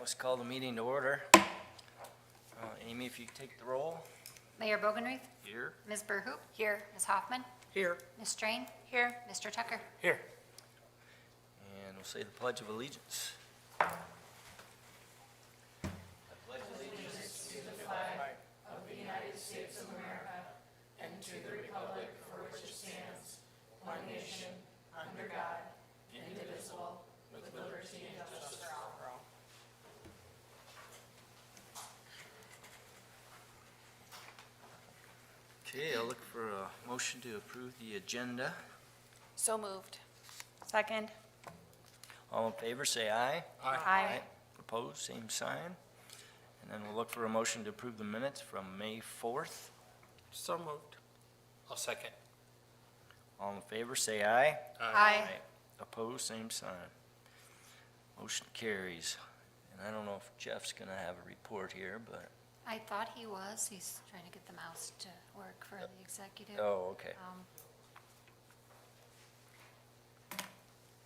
let's call the meeting to order. Amy, if you take the roll. Mayor Bogenreith? Here. Ms. Burhoop? Here. Ms. Hoffman? Here. Ms. Strain? Here. Mr. Tucker? Here. And we'll say the Pledge of Allegiance. Okay, I'll look for a motion to approve the agenda. So moved. Second. All in favor, say aye. Aye. Opposed, same sign. And then we'll look for a motion to approve the minutes from May 4th. So moved. I'll second. All in favor, say aye. Aye. Opposed, same sign. Motion carries. And I don't know if Jeff's going to have a report here, but, I thought he was. He's trying to get the mouse to work for the executive. oh, okay.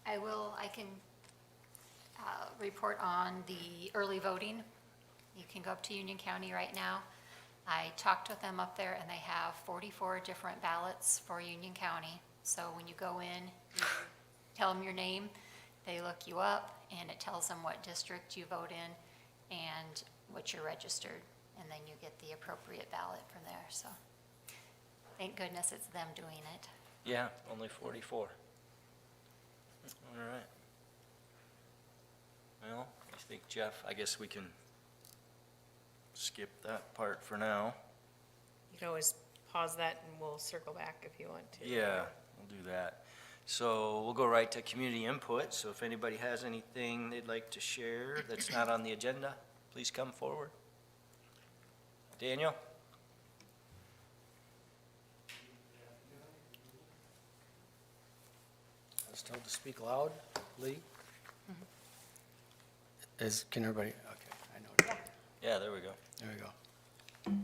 I can report on the early voting. You can go up to Union County right now. I talked with them up there, and they have 44 different ballots for Union County. So when you go in, you tell them your name, they look you up, and it tells them what district you vote in and what you're registered, and then you get the appropriate ballot from there. So thank goodness it's them doing it. Yeah, only 44. All right. Well, I think, Jeff, I guess we can skip that part for now. You can always pause that and we'll circle back if you want to. Yeah, we'll do that. So we'll go right to community input. So if anybody has anything they'd like to share that's not on the agenda, please come forward. Daniel? I was told to speak loud. Lee? Can everybody, okay, I know. Yeah, there we go. There we go.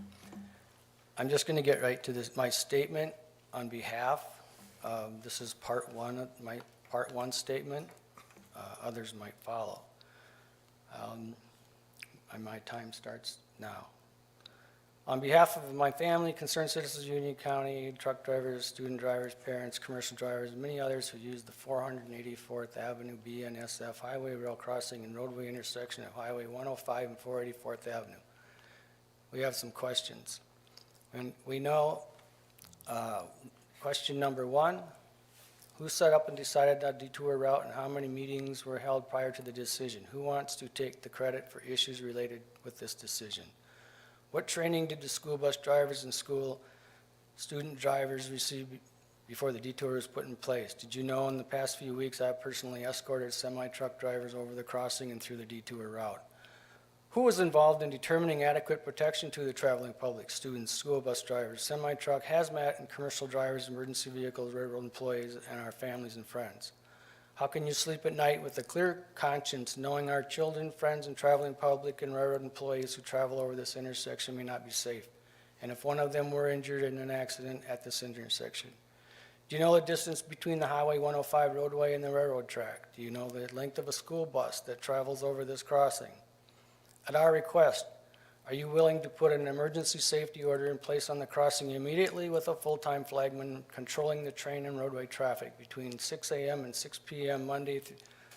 I'm just going to get right to this, my statement on behalf. This is part one of my part one statement. Others might follow. And my time starts now. On behalf of my family, concerned citizens of Union County, truck drivers, student drivers, parents, commercial drivers, and many others who use the 484th Avenue BNSF Highway Rail Crossing and roadway intersection of Highway 105 and 484th Avenue, we have some questions. And we know, question number one, who set up and decided that detour route and how many meetings were held prior to the decision? Who wants to take the credit for issues related with this decision? What training did the school bus drivers and school student drivers receive before the detour was put in place? Did you know in the past few weeks I personally escorted semi-truck drivers over the crossing and through the detour route? Who was involved in determining adequate protection to the traveling public, students, school bus drivers, semi-truck, hazmat, and commercial drivers, emergency vehicles, railroad employees, and our families and friends? How can you sleep at night with a clear conscience knowing our children, friends, and traveling public and railroad employees who travel over this intersection may not be safe? And if one of them were injured in an accident at this intersection? Do you know the distance between the Highway 105 roadway and the railroad track? Do you know the length of a school bus that travels over this crossing? At our request, are you willing to put an emergency safety order in place on the crossing immediately with a full-time flagman controlling the train and roadway traffic between 6 a.m. and 6 p.m. Monday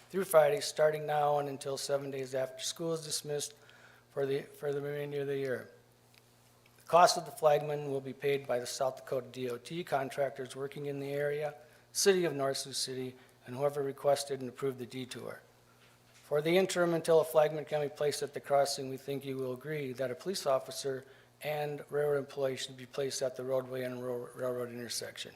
through Friday, starting now and until 7 days after school is dismissed for the remainder of the year? The cost of the flagman will be paid by the South Dakota DOT contractors working in the area, City of North Sioux City, and whoever requested and approved the detour. For the interim, until a flagman can be placed at the crossing, we think you will agree that a police officer and railroad employee should be placed at the roadway and railroad intersection.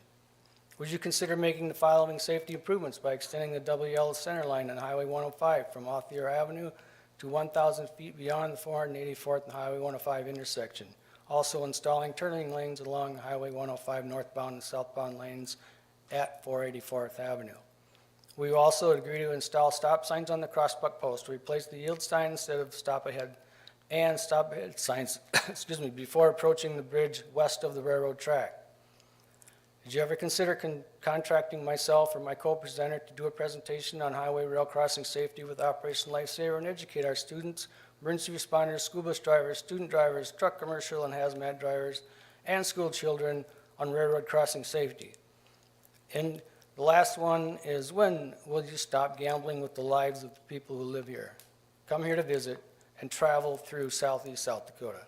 Would you consider making the following safety improvements by extending the double yellow center line on Highway 105 from Othniel Avenue to 1,000 feet beyond the 484th and Highway 105 intersection? Also installing turning lanes along Highway 105 northbound and southbound lanes at 484th Avenue. We also agree to install stop signs on the crossbuck post to replace the yield sign instead of stop ahead and stop ahead signs before approaching the bridge west of the railroad track. Did you ever consider contracting myself or my co-presenter to do a presentation on highway rail crossing safety with Operation Lifesaver and educate our students, emergency responders, school bus drivers, student drivers, truck commercial and hazmat drivers, and school children on railroad crossing safety? And the last one is, when will you stop gambling with the lives of the people who live here? Come here to visit and travel through southeast South Dakota.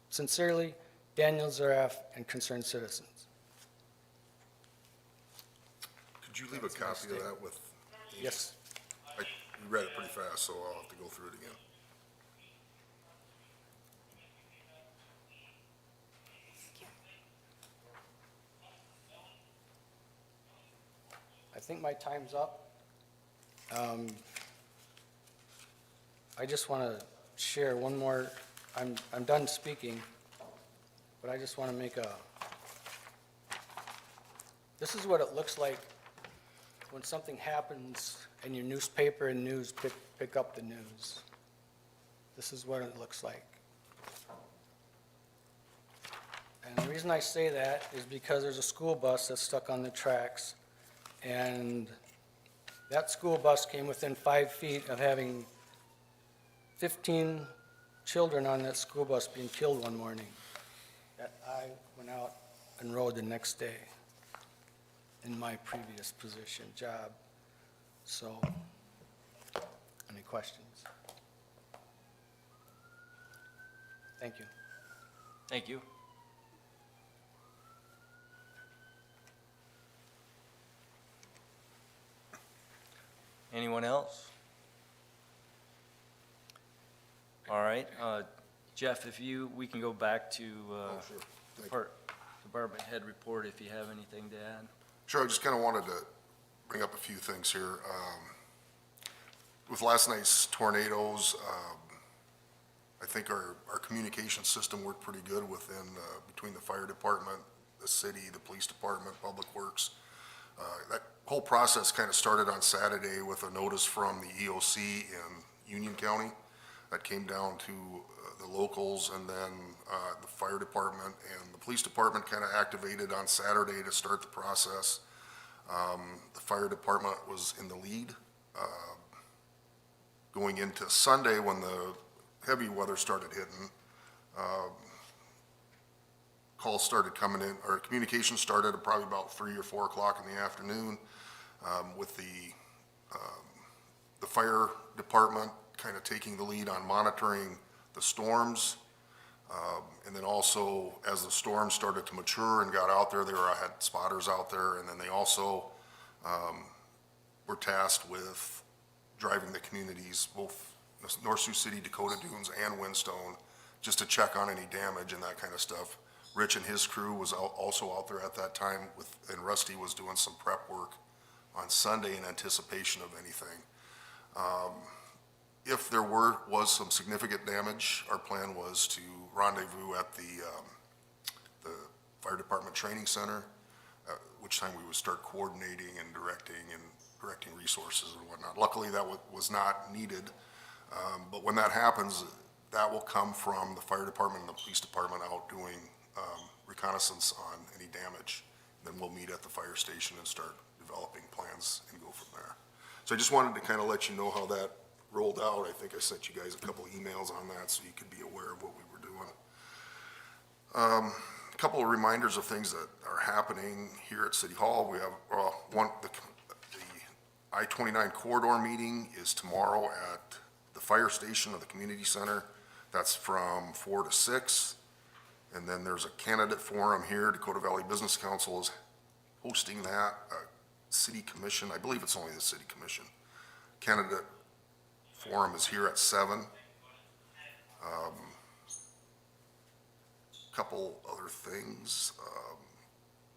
Sincerely, Daniel Zaraff and concerned citizens. Could you leave a copy of that with? Yes. You read it pretty fast, so I'll have to go through it again. I think my time's up. I just want to share one more, I'm done speaking, but I just want to make this is what it looks like when something happens and your newspaper and news pick up the news. This is what it looks like. And the reason I say that is because there's a school bus that's stuck on the tracks, and that school bus came within 5 feet of having 15 children on that school bus being killed one morning. That I went out and rode the next day in my previous position, job. So, any questions? Thank you. Thank you. Anyone else? All right, Jeff, we can go back to Oh, sure. Thank you. department head report if you have anything to add. Sure, I just kind of wanted to bring up a few things here. With last night's tornadoes, I think our communication system worked pretty good between the fire department, the city, the police department, Public Works. That whole process kind of started on Saturday with a notice from the EOC in Union County that came down to the locals, and then the fire department and the police department kind of activated on Saturday to start the process. The fire department was in the lead. Going into Sunday, when the heavy weather started hitting, calls started coming in, or communication started at probably about 3 or 4 o'clock in the afternoon, with the fire department kind of taking the lead on monitoring the storms. And then also, as the storms started to mature and got out there, had spotters out there, and then they also were tasked with driving the communities, both North Sioux City, Dakota Dunes, and Windstone, just to check on any damage and that kind of stuff. Rich and his crew was also out there at that time and Rusty was doing some prep work on Sunday in anticipation of anything. If there was some significant damage, our plan was to rendezvous at the fire department training center, which time we would start coordinating and directing resources and whatnot. Luckily, that was not needed, but when that happens, that will come from the fire department and the police department out doing reconnaissance on any damage. Then we'll meet at the fire station and start developing plans and go from there. So I just wanted to kind of let you know how that rolled out. I think I sent you guys a couple emails on that so you could be aware of what we were doing. A couple of reminders of things that are happening here at City Hall. We have the I-29 corridor meeting is tomorrow at the fire station of the community center. That's from 4 to 6. And then there's a candidate forum here. Dakota Valley Business Council is hosting that. City Commission, I believe it's only the City Commission. Candidate forum is here at 7. Couple other things.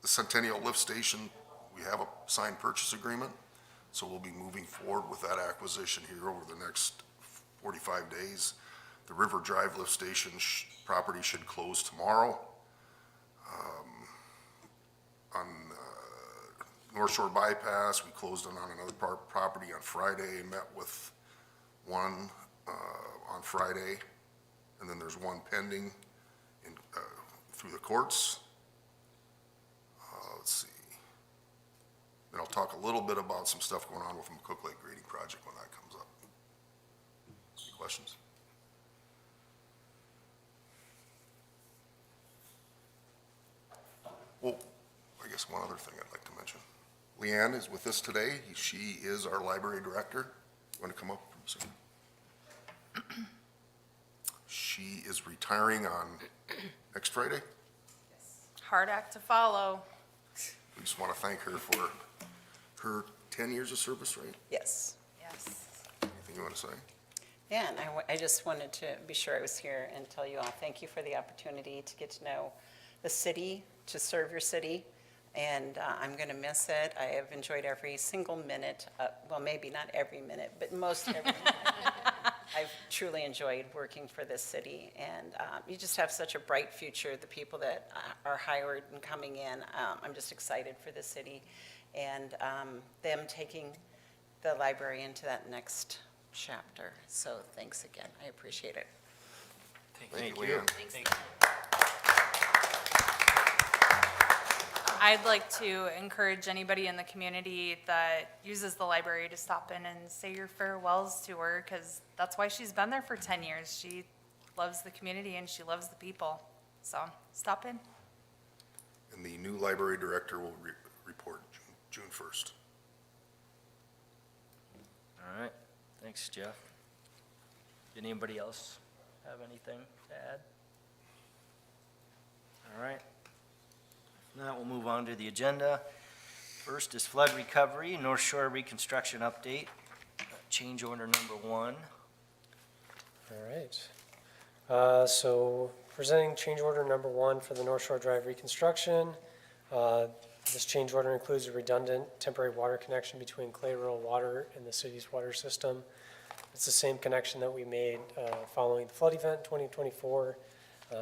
The Centennial Lift Station, we have a signed purchase agreement, so we'll be moving forward with that acquisition here over the next 45 days. The River Drive Lift Station property should close tomorrow. On North Shore Bypass, we closed on another property on Friday, met with one on Friday, and then there's one pending through the courts. let's see. Then I'll talk a little bit about some stuff going on with the McCook Lake grading project when that comes up. Any questions? Well, I guess one other thing I'd like to mention. Leanne is with us today. She is our library director. Want to come up? She is retiring on next Friday. Hard act to follow. We just want to thank her for her 10 years of service, right? Yes. Yes. Anything you want to say? Yeah, and I just wanted to be sure I was here and tell you all, thank you for the opportunity to get to know the city, to serve your city, and I'm going to miss it. I have enjoyed every single minute, well, maybe not every minute, but most every minute. I've truly enjoyed working for this city, and you just have such a bright future, the people that are hired and coming in. I'm just excited for the city, and them taking the library into that next chapter. So thanks again, I appreciate it. Thank you, you. Leanne. Thank you. I'd like to encourage anybody in the community that uses the library to stop in and say your farewells to her, because that's why she's been there for 10 years. She loves the community and she loves the people. So stop in. And the new library director will report June 1st. All right, thanks, Jeff. Did anybody else have anything to add? All right. Now we'll move on to the agenda. First is flood recovery, North Shore reconstruction update, change order number 1. All right. So presenting change order number 1 for the North Shore Drive reconstruction. This change order includes a redundant temporary water connection between Clay Rural Water and the city's water system. It's the same connection that we made following the flood event in 2024,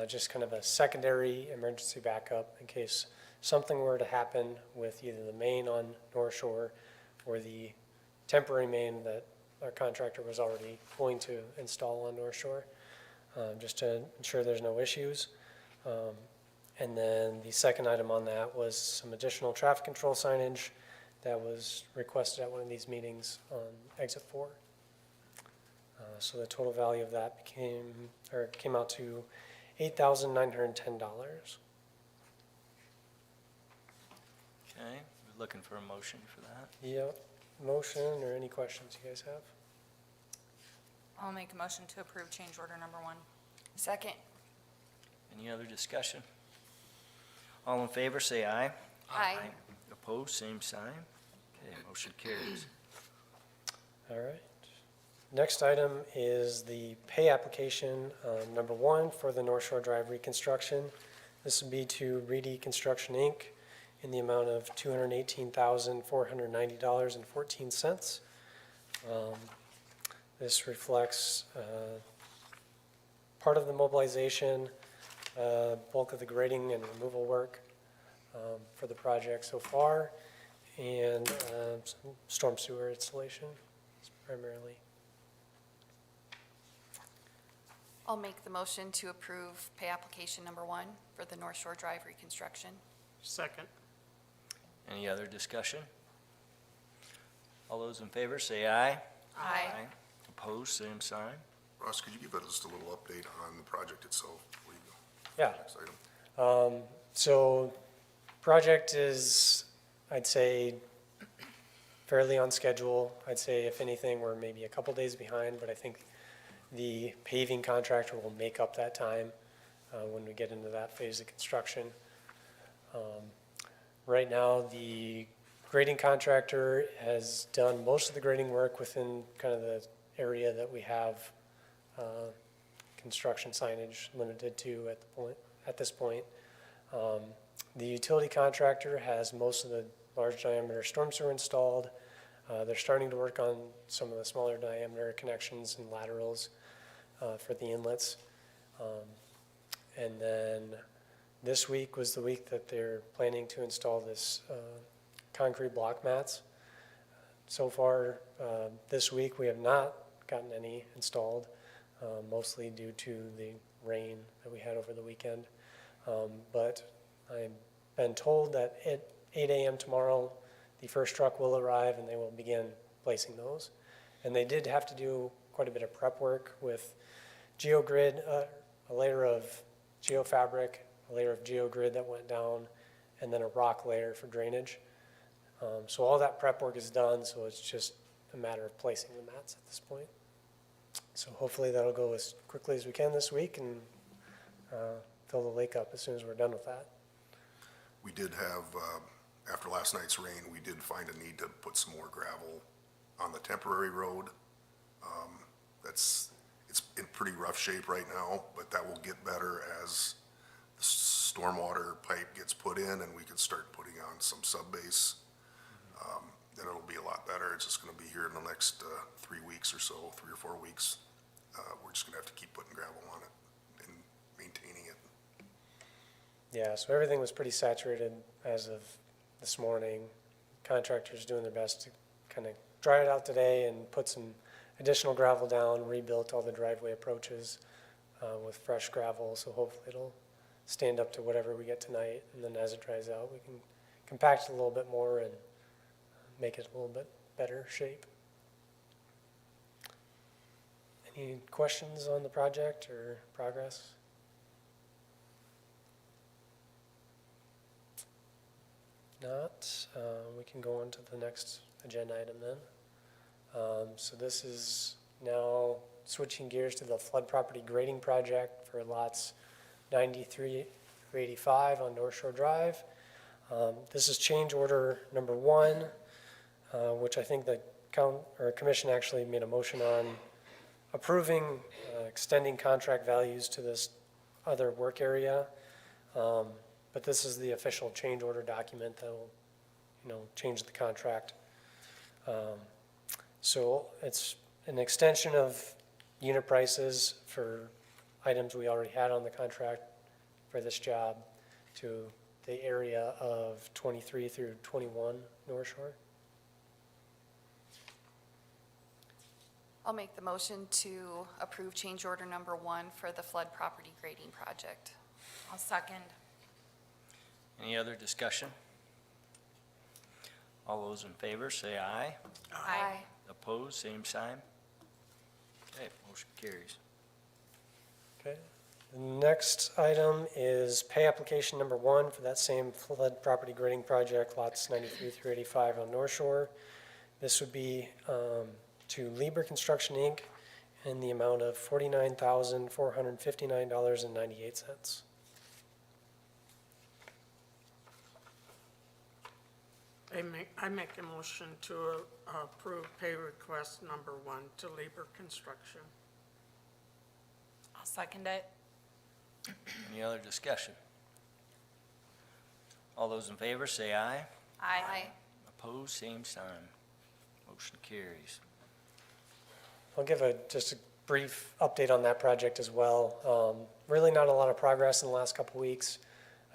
just kind of a secondary emergency backup in case something were to happen with either the main on North Shore or the temporary main that our contractor was already going to install on North Shore, just to ensure there's no issues. And then the second item on that was some additional traffic control signage that was requested at one of these meetings on exit 4. So the total value of that came out to $8,910. Okay, we're looking for a motion for that. Yep. Motion or any questions you guys have? I'll make a motion to approve change order number 1. Second. Any other discussion? All in favor, say aye. Aye. Opposed, same sign. Okay, motion carries. All right. Next item is the pay application, number 1 for the North Shore Drive reconstruction. This would be to Reedy Construction, Inc. in the amount of $218,490.14. This reflects part of the mobilization, bulk of the grading and removal work for the project so far, and some storm sewer installation primarily. I'll make the motion to approve pay application number 1 for the North Shore Drive reconstruction. Second. Any other discussion? All those in favor, say aye. Aye. Opposed, same sign. Ross, could you give us just a little update on the project itself before you go? Yeah. Next item. So project is, I'd say, fairly on schedule. I'd say if anything, we're maybe a couple days behind, but I think the paving contractor will make up that time when we get into that phase of construction. Right now, the grading contractor has done most of the grading work within kind of the area that we have construction signage limited to at this point. The utility contractor has most of the large diameter storm sewer installed. They're starting to work on some of the smaller diameter connections and laterals for the inlets. And then this week was the week that they're planning to install this concrete block mats. So far, this week, we have not gotten any installed, mostly due to the rain that we had over the weekend. But I've been told that it 8 a.m. tomorrow, the first truck will arrive and they will begin placing those. And they did have to do quite a bit of prep work with geogrid, a layer of geofabric, a layer of geogrid that went down, and then a rock layer for drainage. So all that prep work is done, so it's just a matter of placing the mats at this point. So hopefully that'll go as quickly as we can this week and fill the lake up as soon as we're done with that. We did have, after last night's rain, we did find a need to put some more gravel on the temporary road. It's in pretty rough shape right now, but that will get better as the stormwater pipe gets put in and we can start putting on some sub-base. Then it'll be a lot better. It's just gonna be here in the next 3 weeks or so, 3 or 4 weeks. We're just gonna have to keep putting gravel on it and maintaining it. Yeah, so everything was pretty saturated as of this morning. Contractors doing their best to kind of dry it out today and put some additional gravel down, rebuilt all the driveway approaches with fresh gravel, so hopefully it'll stand up to whatever we get tonight, and then as it dries out, we can compact it a little bit more and make it a little bit better shape. Any questions on the project or progress? Not, we can go on to the next agenda item then. So this is now switching gears to the flood property grading project for lots 93 through 85 on North Shore Drive. This is change order number 1, which I think the commission actually made a motion on approving extending contract values to this other work area. But this is the official change order document that will, change the contract. So it's an extension of unit prices for items we already had on the contract for this job to the area of 23 through 21 North Shore. I'll make the motion to approve change order number 1 for the flood property grading project. I'll second. Any other discussion? All those in favor, say aye. Aye. Opposed, same sign. Okay, motion carries. Okay. The next item is pay application number 1 for that same flood property grading project, lots 93 through 85 on North Shore. This would be to Lieber Construction, Inc. in the amount of $49,459.98. I make a motion to approve pay request number 1 to Lieber Construction. I'll second it. Any other discussion? All those in favor, say aye. Aye. Opposed, same sign. Motion carries. I'll give just a brief update on that project as well. Really not a lot of progress in the last couple weeks.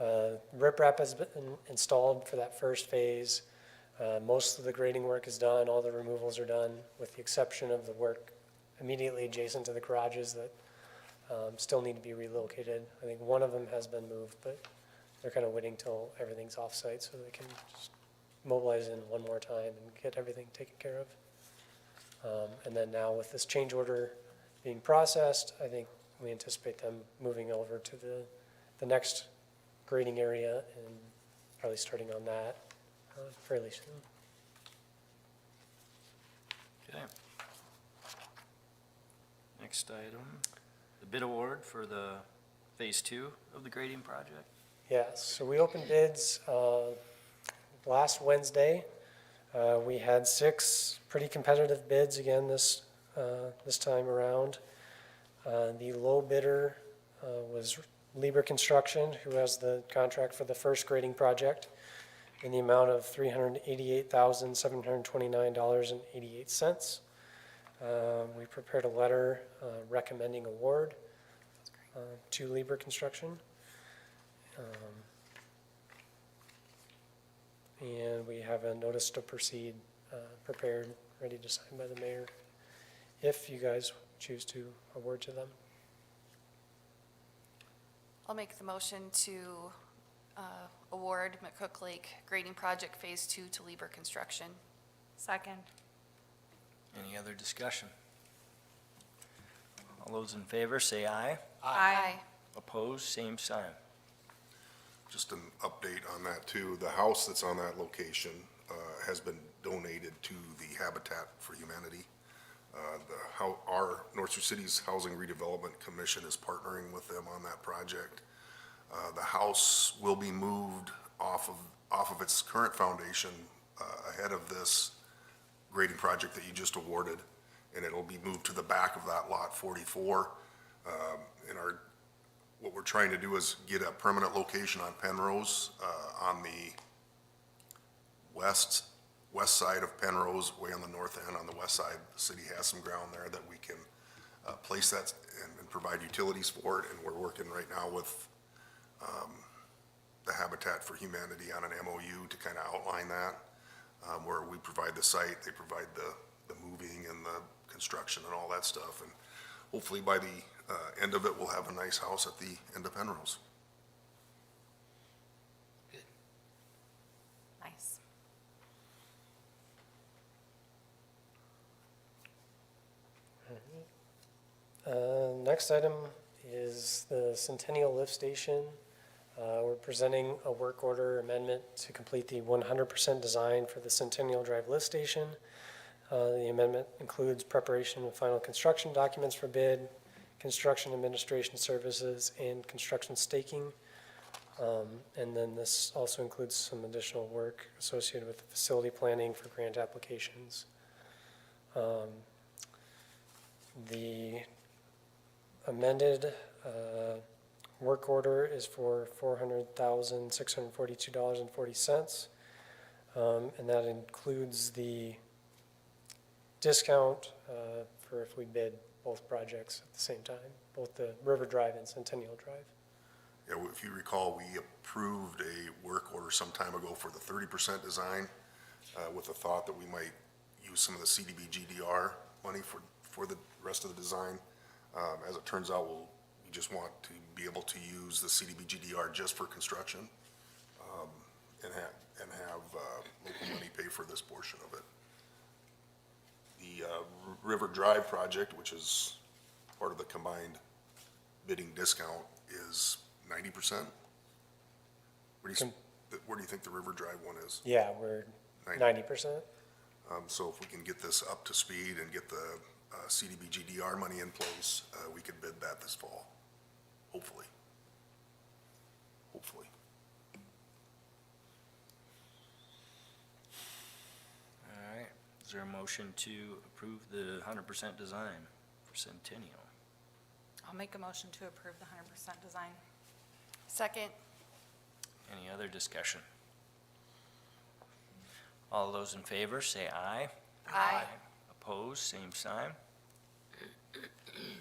Riprap has been installed for that first phase. Most of the grading work is done, all the removals are done, with the exception of the work immediately adjacent to the garages that still need to be relocated. I think one of them has been moved, but they're kind of waiting till everything's off-site so they can just mobilize in one more time and get everything taken care of. And then now with this change order being processed, I think we anticipate them moving over to the next grading area and probably starting on that fairly soon. Okay. Next item, the bid award for the phase 2 of the grading project. Yes, so we opened bids last Wednesday. We had 6 pretty competitive bids again this time around. The low bidder was Lieber Construction, who has the contract for the first grading project in the amount of $388,729.88. We prepared a letter recommending award to Lieber Construction. And we have a notice to proceed prepared, ready to sign by the mayor, if you guys choose to award to them. I'll make the motion to award McCook Lake Grading Project Phase 2 to Lieber Construction. Second. Any other discussion? All those in favor, say aye. Aye. Opposed, same sign. Just an update on that too. The house that's on that location has been donated to the Habitat for Humanity. Our North Sioux City's Housing Redevelopment Commission is partnering with them on that project. The house will be moved off of its current foundation ahead of this grading project that you just awarded, and it'll be moved to the back of that lot 44. What we're trying to do is get a permanent location on Penrose, on the west side of Penrose, way on the north end. On the west side, the city has some ground there that we can place that and provide utilities for it, and we're working right now with the Habitat for Humanity on an MOU to kind of outline that, where we provide the site, they provide the moving and the construction and all that stuff, and hopefully by the end of it, we'll have a nice house at the end of Penrose. Nice. Next item is the Centennial Lift Station. We're presenting a work order amendment to complete the 100% design for the Centennial Drive Lift Station. The amendment includes preparation of final construction documents for bid, construction administration services, and construction staking. And then this also includes some additional work associated with the facility planning for grant applications. The amended work order is for $400,642.40. And that includes the discount for if we bid both projects at the same time, both the River Drive and Centennial Drive. Yeah, if you recall, we approved a work order some time ago for the 30% design with the thought that we might use some of the CDBG-DR money for the rest of the design. As it turns out, we just want to be able to use the CDBG-DR just for construction and have local money pay for this portion of it. The River Drive project, which is part of the combined bidding discount, is 90%. Where do you think the River Drive one is? Yeah, we're 90%. So if we can get this up to speed and get the CDBG-DR money in place, we could bid that this fall, hopefully. Hopefully. All right, is there a motion to approve the 100% design for Centennial? I'll make a motion to approve the 100% design. Second. Any other discussion? All those in favor, say aye. Aye. Opposed, same sign.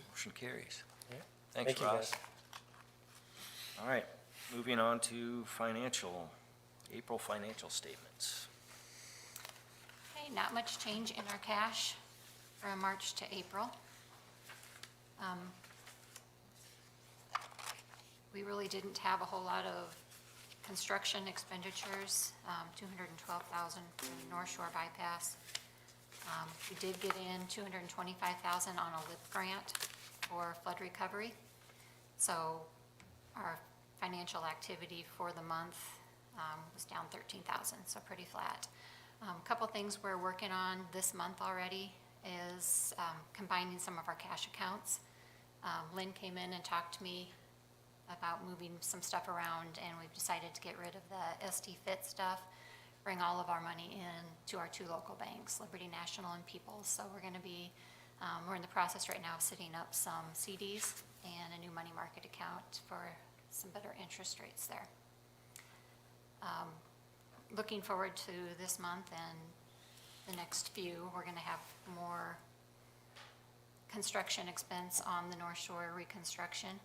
Motion carries. Yeah. Thanks, Thank you, Ross. guys. All right, moving on to April financial statements. Okay, not much change in our cash from March to April. We really didn't have a whole lot of construction expenditures, $212,000 for the North Shore bypass. We did get in $225,000 on a LIP grant for flood recovery. So our financial activity for the month was down $13,000, so pretty flat. A couple things we're working on this month already is combining some of our cash accounts. Lynn came in and talked to me about moving some stuff around, and we've decided to get rid of the ST Fit stuff, bring all of our money in to our two local banks, Liberty National and People's. So we're going to be, we're in the process right now of setting up some CDs and a new money market account for some better interest rates there. Looking forward to this month and the next few, we're going to have more construction expense on the North Shore reconstruction.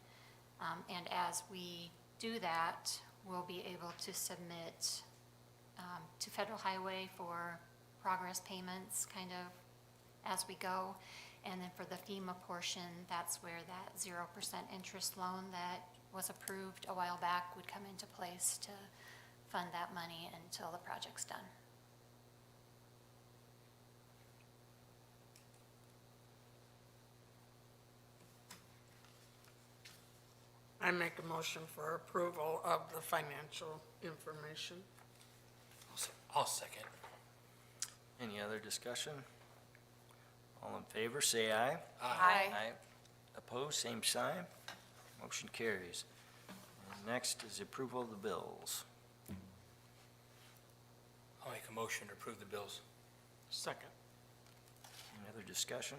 And as we do that, we'll be able to submit to Federal Highway for progress payments kind of as we go. And then for the FEMA portion, that's where that 0% interest loan that was approved a while back would come into place to fund that money until the project's done. I make a motion for approval of the financial information. I'll second. Any other discussion? All in favor, say aye. Aye. Opposed, same sign. Motion carries. And next is approval of the bills. I'll make a motion to approve the bills. Second. Any other discussion?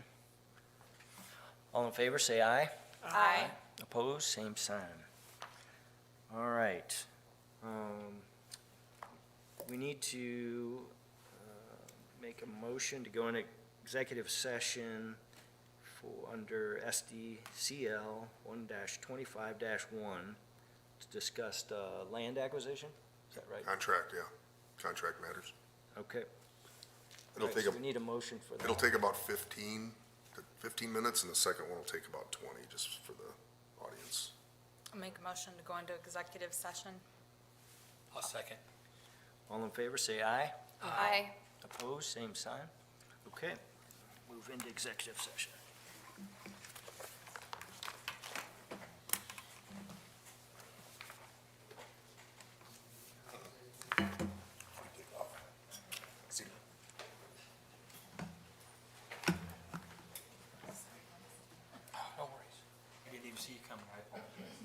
All in favor, say aye. Aye. Opposed, same sign. All right. We need to make a motion to go into executive session for, under SDCL 1-25-1 to discuss land acquisition. Is that right? Contract, yeah, contract matters. Okay. It'll Right, take, so we need a motion for that. it'll take about 15 minutes, and the second one will take about 20, just for the audience. I'll make a motion to go into executive session. I'll second. All in favor, say aye. Aye. Opposed, same sign. Okay, move into executive session. No worries. I didn't even see you coming. I apologize.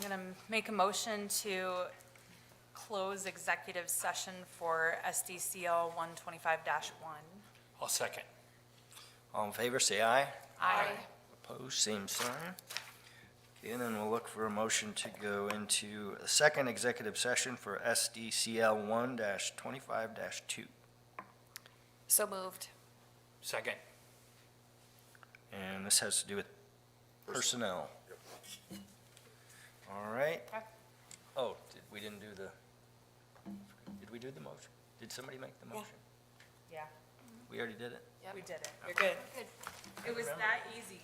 gonna make a motion to close executive session for SDCL 125-1. I'll second. All in favor, say aye. Aye. Opposed, same sign. Okay, and then we'll look for a motion to go into a second executive session for SDCL 1-25-2. So moved. Second. And this has to do with personnel. All right. Okay. Oh, we didn't do did we do the motion? Did somebody make the motion? Yeah, We already did it? we did it. You're good. It was that easy.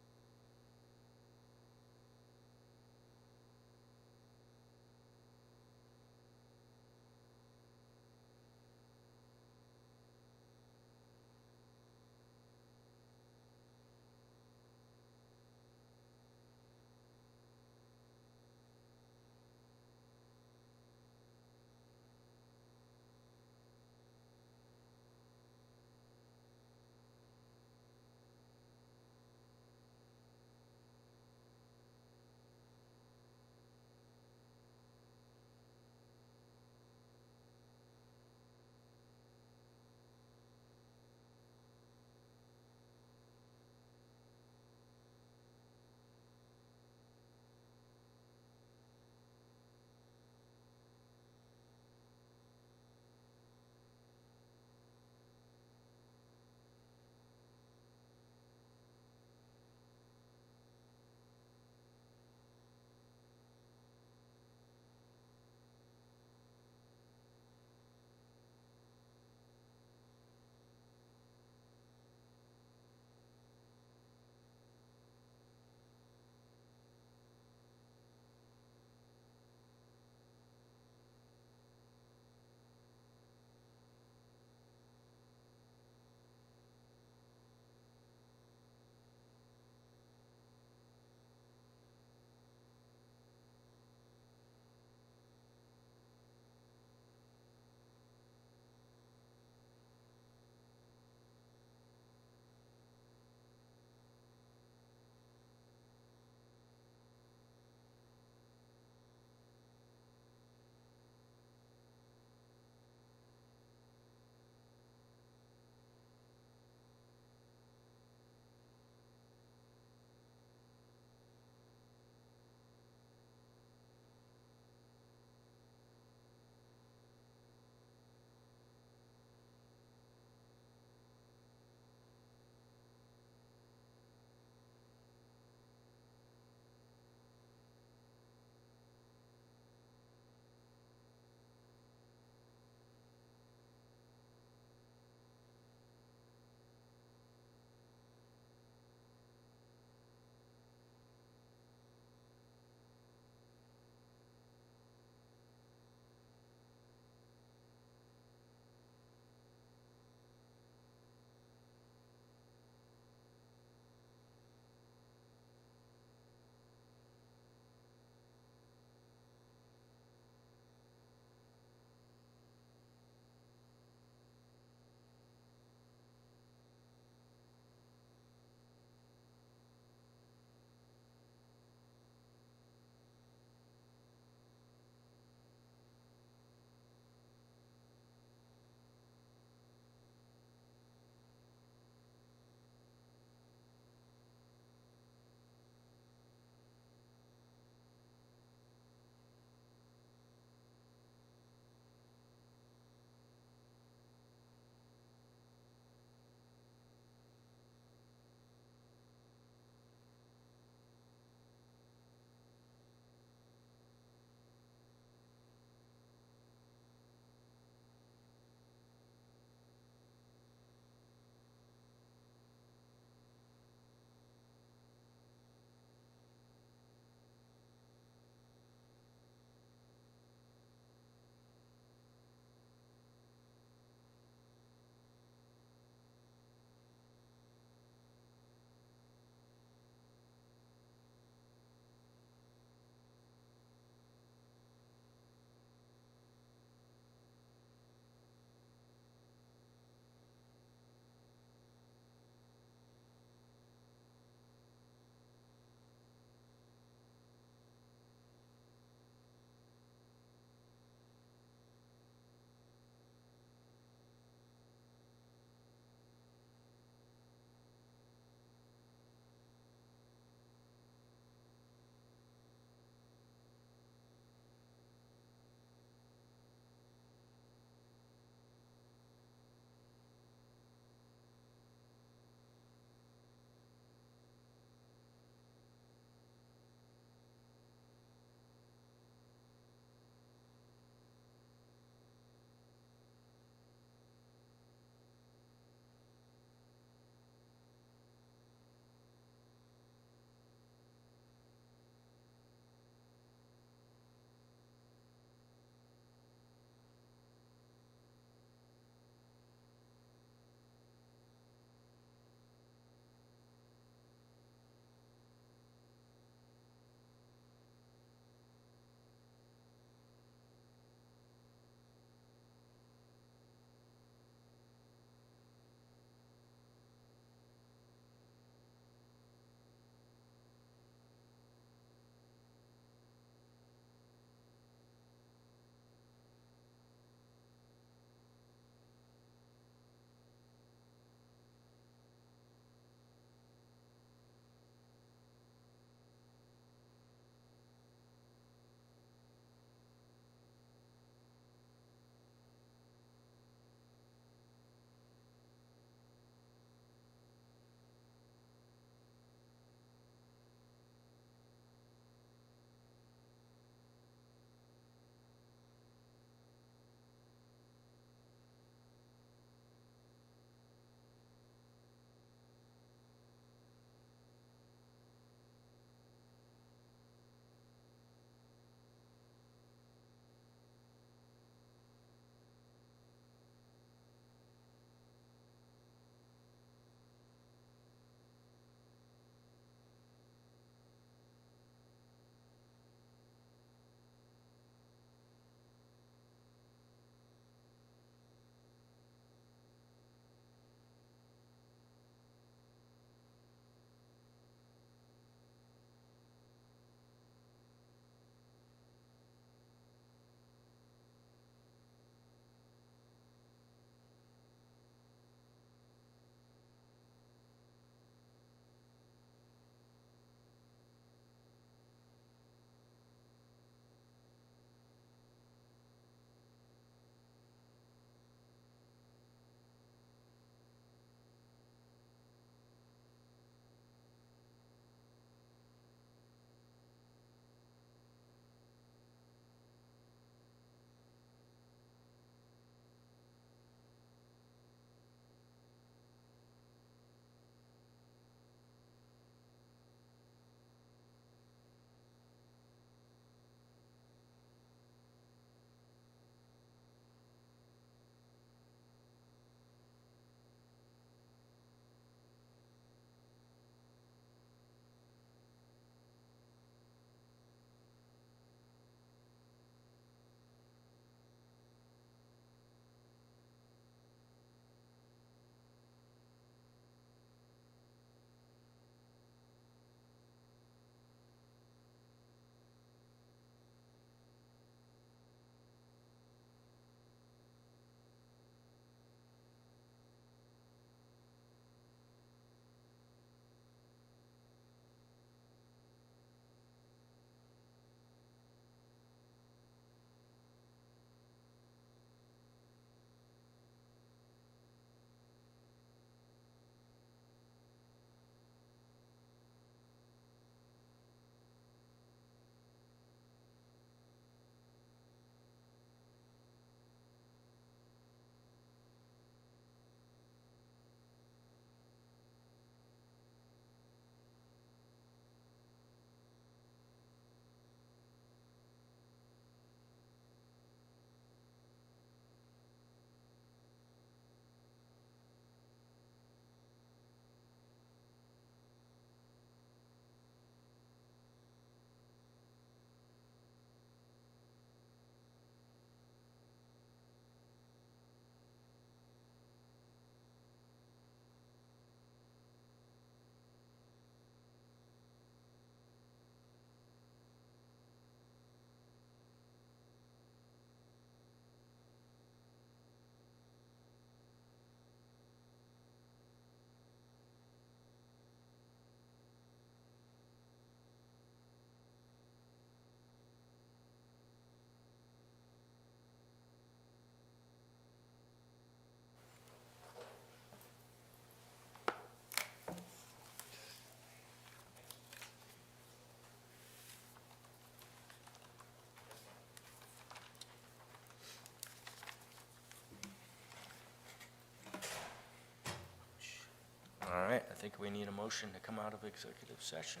think we need a motion to come out of executive session.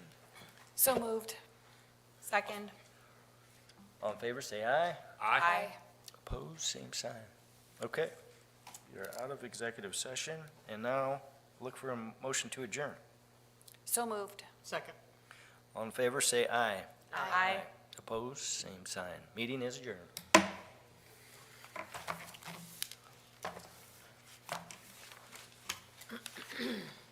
So moved. Second. All in favor, say aye. Aye. Opposed, same sign. Okay, you're out of executive session, and now look for a motion to adjourn. So moved. Second. All in favor, say aye. Aye. Opposed, same sign. Meeting is adjourned.